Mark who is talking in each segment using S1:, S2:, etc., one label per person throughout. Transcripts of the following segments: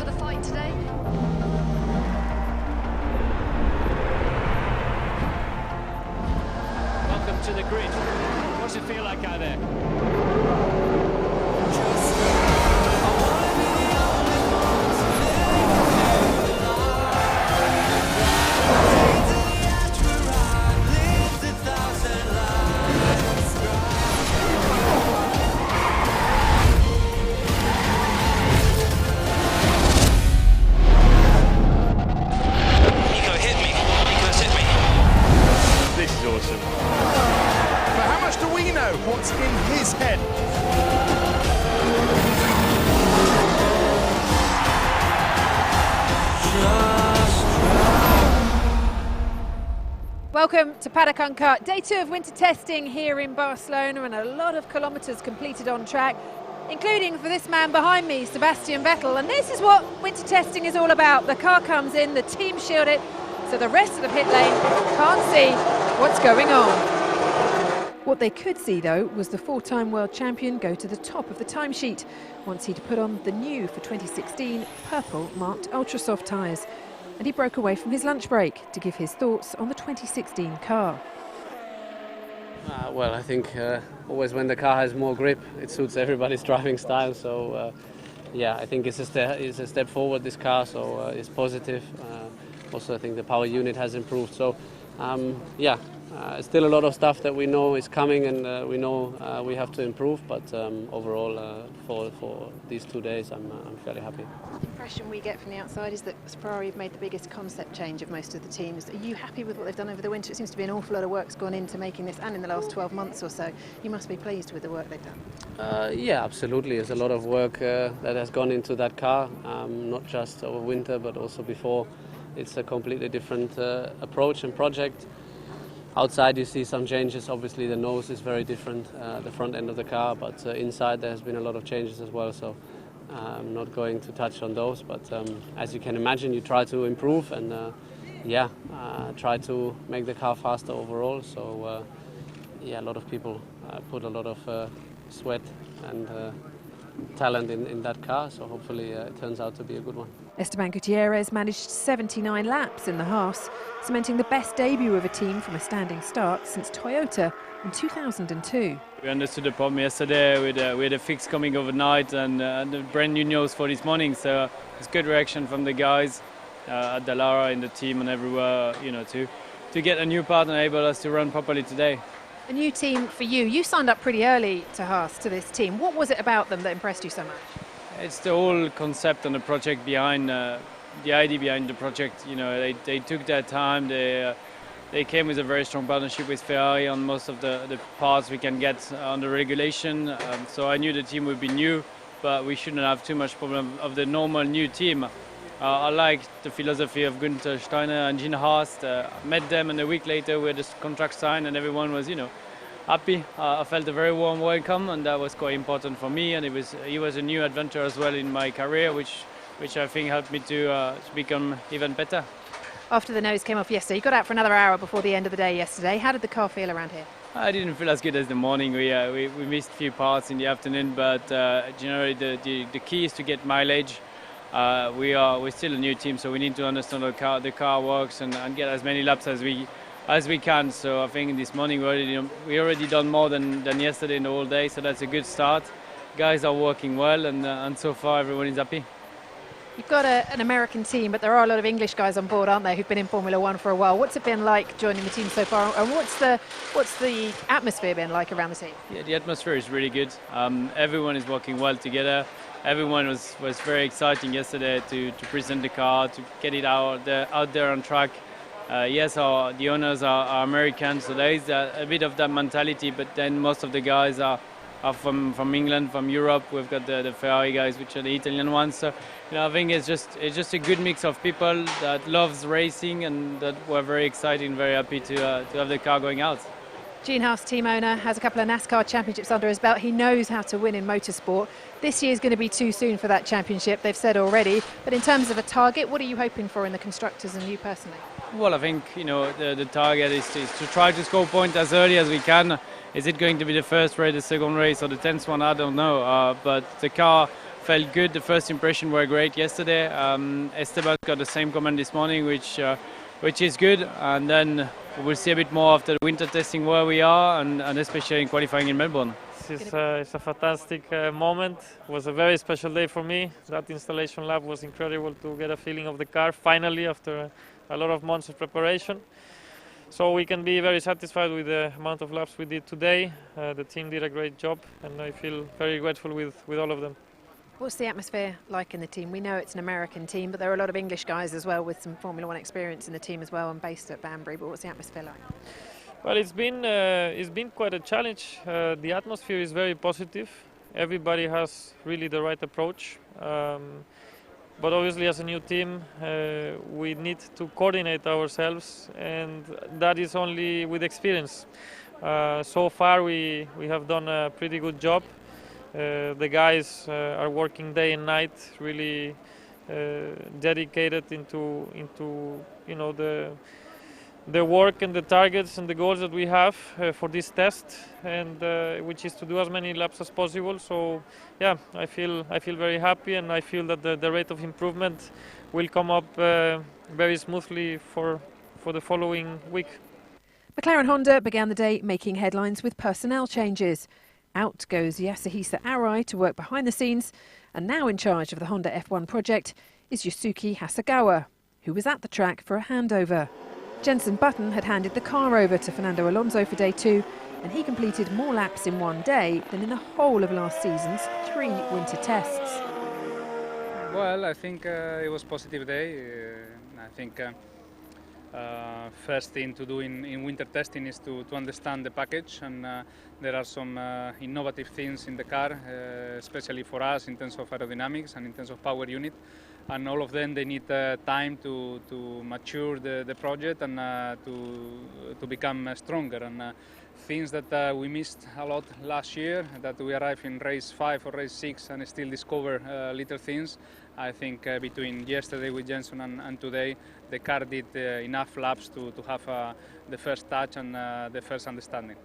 S1: the fight today?
S2: Welcome to the grid. What's it feel like out there? This is awesome.
S3: But how much do we know what's in his head?
S4: Welcome to Paddock Uncut. Day 2 of winter testing here in Barcelona, and a lot of kilometres completed on track, including for this man behind me, Sebastian Vettel. And this is what winter testing is all about. The car comes in, the team shield it, so the rest of the pit lane can't see what's going on. What they could see, though, was the 4-time world champion go to the top of the timesheet once he'd put on the new, for 2016, purple marked Ultrasoft tyres. And he broke away from his lunch break to give his thoughts on the 2016 car.
S5: Well, I think always when the car has more grip, it suits everybody's driving style. So, yeah, I think it's a step forward, this car, so it's positive. Also, I think the power unit has improved. So, yeah, still a lot of stuff that we know is coming, and we know we have to improve. But overall, for these 2 days, I'm fairly happy.
S4: The impression we get from the outside is that Ferrari have made the biggest concept change of most of the teams. Are you happy with what they've done over the winter? It seems to be an awful lot of work's gone into making this, and in the last 12 months or so. You must be pleased with the work they've done.
S5: Yeah, absolutely. There's a lot of work that has gone into that car, not just over winter, but also before. It's a completely different approach and project. Outside you see some changes. Obviously the nose is very different, the front end of the car, but inside there has been a lot of changes as well. So I'm not going to touch on those, but as you can imagine, you try to improve and try to make the car faster overall. So yeah, a lot of people put a lot of sweat and talent in that car, so hopefully it turns out to be a good one.
S4: Esteban Gutierrez managed 79 laps in the Haas, cementing the best debut of a team from a standing start since Toyota in 2002.
S6: We understood the problem yesterday. We had a fix coming overnight and the brand new news for this morning, so it's good reaction from the guys at Dallara, in the team and everywhere, you know, to get a new part and enable us to run properly today.
S4: A new team for you. You signed up pretty early to Haas, to this team. What was it about them that impressed you so much?
S6: It's the whole concept and the project behind, the idea behind the project. You know, they took their time. They came with a very strong partnership with Ferrari on most of the parts we can get on the regulation. So I knew the team would be new, but we shouldn't have too much problem of the normal new team. I like the philosophy of Günther Steiner and Gene Haas. Met them, and a week later we had the contract signed, and everyone was, you know, happy. I felt a very warm welcome, and that was quite important for me. And he was a new adventure as well in my career, which I think helped me to become even better.
S4: After the nose came off yesterday, you got out for another hour before the end of the day yesterday. How did the car feel around here?
S6: I didn't feel as good as the morning. We missed a few parts in the afternoon, but generally the key is to get mileage. We're still a new team, so we need to understand how the car works and get as many laps as we can. So I think this morning we already done more than yesterday in the whole day, so that's a good start. Guys are working well, and so far everyone is happy.
S4: You've got an American team, but there are a lot of English guys on board, aren't there, who've been in Formula One for a while. What's it been like joining the team so far, and what's the atmosphere been like around the team?
S6: Yeah, the atmosphere is really good. Everyone is working well together. Everyone was very exciting yesterday to present the car, to get it out there on track. Yes, the owners are American, so there is a bit of that mentality, but then most of the guys are from England, from Europe. We've got the Ferrari guys, which are the Italian ones. So, you know, I think it's just a good mix of people that loves racing and that were very excited and very happy to have the car going out.
S4: Gene Haas, team owner, has a couple of NASCAR championships under his belt. He knows how to win in motorsport. This year's going to be too soon for that championship, they've said already. But in terms of a target, what are you hoping for in the constructors and you personally?
S6: Well, I think, you know, the target is to try to score points as early as we can. Is it going to be the first race, the second race, or the 10th one? I don't know. But the car felt good. The first impression were great yesterday. Esteban got the same comment this morning, which is good. And then we'll see a bit more after the winter testing where we are, and especially in qualifying in Melbourne.
S1: It's a fantastic moment. It was a very special day for me. That installation lap was incredible to get a feeling of the car finally after a lot of months of preparation. So we can be very satisfied with the amount of laps we did today. The team did a great job, and I feel very grateful with all of them.
S4: What's the atmosphere like in the team? We know it's an American team, but there are a lot of English guys as well with some Formula One experience in the team as well and based at Banbury. But what's the atmosphere like?
S1: Well, it's been quite a challenge. The atmosphere is very positive. Everybody has really the right approach. But obviously, as a new team, we need to coordinate ourselves, and that is only with experience. So far, we have done a pretty good job. The guys are working day and night, really dedicated into the work and the targets and the goals that we have for this test, and which is to do as many laps as possible. So yeah, I feel very happy, and I feel that the rate of improvement will come up very smoothly for the following week.
S4: McLaren Honda began the day making headlines with personnel changes. Out goes Yasuhisa Arai to work behind the scenes, and now in charge of the Honda F1 project is Yusuke Hasegawa, who was at the track for a handover. Jenson Button had handed the car over to Fernando Alonso for day 2, and he completed more laps in one day than in the whole of last season's 3 winter tests.
S7: Well, I think it was a positive day. I think first thing to do in winter testing is to understand the package, and there are some innovative things in the car, especially for us in terms of aerodynamics and in terms of power unit. And all of them, they need time to mature the project and to become stronger. And things that we missed a lot last year, that we arrived in race 5 or race 6 and still discover little things. I think between yesterday with Jenson and today, the car did enough laps to have the first touch and the first understanding.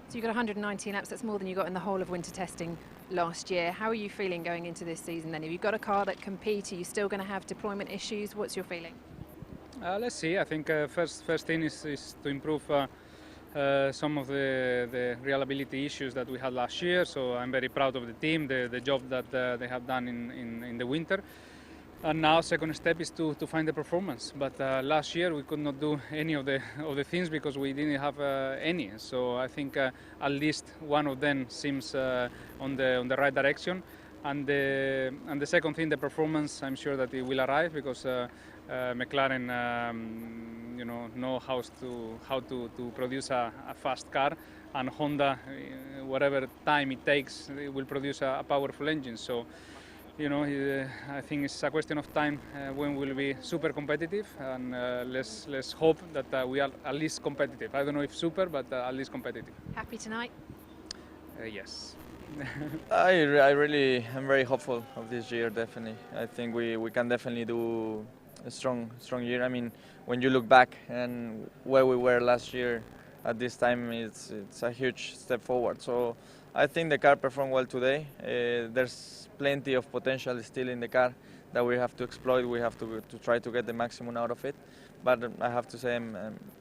S4: So you got 119 laps, that's more than you got in the whole of winter testing last year. How are you feeling going into this season then? Have you got a car that competes? Are you still going to have deployment issues? What's your feeling?
S7: Let's see. I think first thing is to improve some of the reliability issues that we had last year. So I'm very proud of the team, the job that they have done in the winter. And now second step is to find the performance. But last year we could not do any of the things because we didn't have any. So I think at least one of them seems on the right direction. And the second thing, the performance, I'm sure that it will arrive because McLaren know how to produce a fast car, and Honda, whatever time it takes, it will produce a powerful engine. So I think it's a question of time when we'll be super competitive, and let's hope that we are at least competitive. I don't know if super, but at least competitive.
S4: Happy tonight?
S7: Yes.
S8: I really am very hopeful of this year, definitely. I think we can definitely do a strong year. I mean, when you look back and where we were last year at this time, it's a huge step forward. So I think the car performed well today. There's plenty of potential still in the car that we have to exploit. We have to try to get the maximum out of it. But I have to say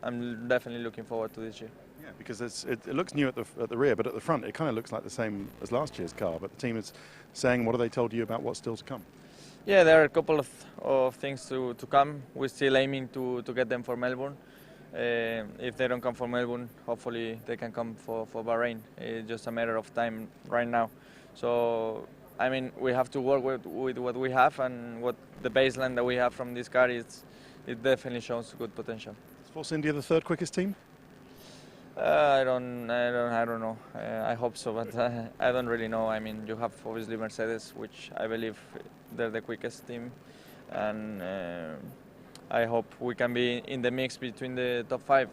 S8: I'm definitely looking forward to this year.
S9: Yeah, because it looks new at the rear, but at the front it kind of looks like the same as last year's car. But the team is saying, what have they told you about what's still to come?
S8: Yeah, there are a couple of things to come. We're still aiming to get them for Melbourne. If they don't come for Melbourne, hopefully they can come for Bahrain. It's just a matter of time right now. So, I mean, we have to work with what we have, and what the baseline that we have from this car it definitely shows good potential.
S9: Is Force India the third quickest team?
S8: I don't know. I hope so, but I don't really know. I mean, you have obviously Mercedes, which I believe they're the quickest team, and I hope we can be in the mix between the top 5.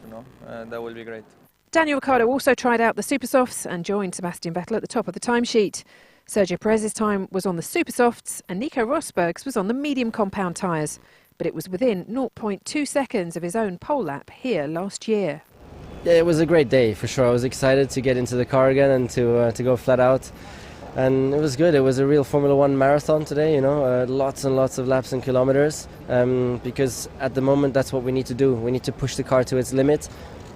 S8: That will be great.
S4: Daniel Ricciardo also tried out the Supersofts and joined Sebastian Vettel at the top of the timesheet. Sergio Perez's time was on the Supersofts and Nico Rosberg's was on the medium compound tyres, but it was within 0.2 seconds of his own pole lap here last year.
S10: Yeah, it was a great day for sure. I was excited to get into the car again and to go flat out. And it was good. It was a real Formula One marathon today, you know, lots and lots of laps and kilometers, because at the moment that's what we need to do. We need to push the car to its limit,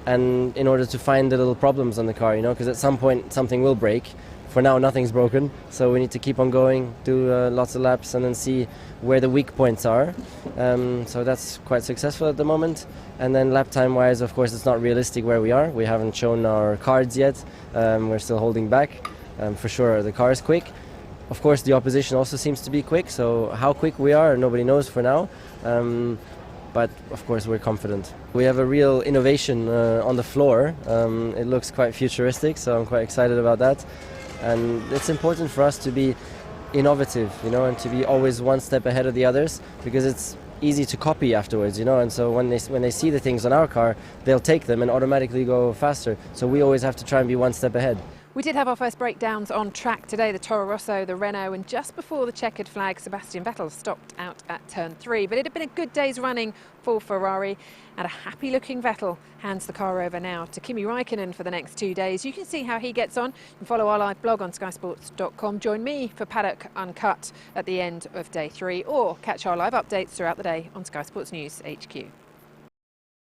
S10: and in order to find the little problems on the car, you know, because at some point something will break. For now, nothing's broken, so we need to keep on going, do lots of laps, and then see where the weak points are. So that's quite successful at the moment. And then lap time-wise, of course, it's not realistic where we are. We haven't shown our cards yet. We're still holding back. For sure, the car is quick. Of course, the opposition also seems to be quick, so how quick we are, nobody knows for now. But of course, we're confident. We have a real innovation on the floor. It looks quite futuristic, so I'm quite excited about that. And it's important for us to be innovative, you know, and to be always one step ahead of the others, because it's easy to copy afterwards, you know, and so when they see the things on our car, they'll take them and automatically go faster. So we always have to try and be one step ahead.
S4: We did have our first breakdowns on track today, the Toro Rosso, the Renault, and just before the checkered flag, Sebastian Vettel stopped out at turn 3. But it had been a good day's running for Ferrari, and a happy-looking Vettel hands the car over now to Kimi Räikkönen for the next 2 days. You can see how he gets on and follow our live blog on skysports.com. Join me for Paddock Uncut at the end of day 3, or catch our live updates throughout the day on Sky Sports News HQ.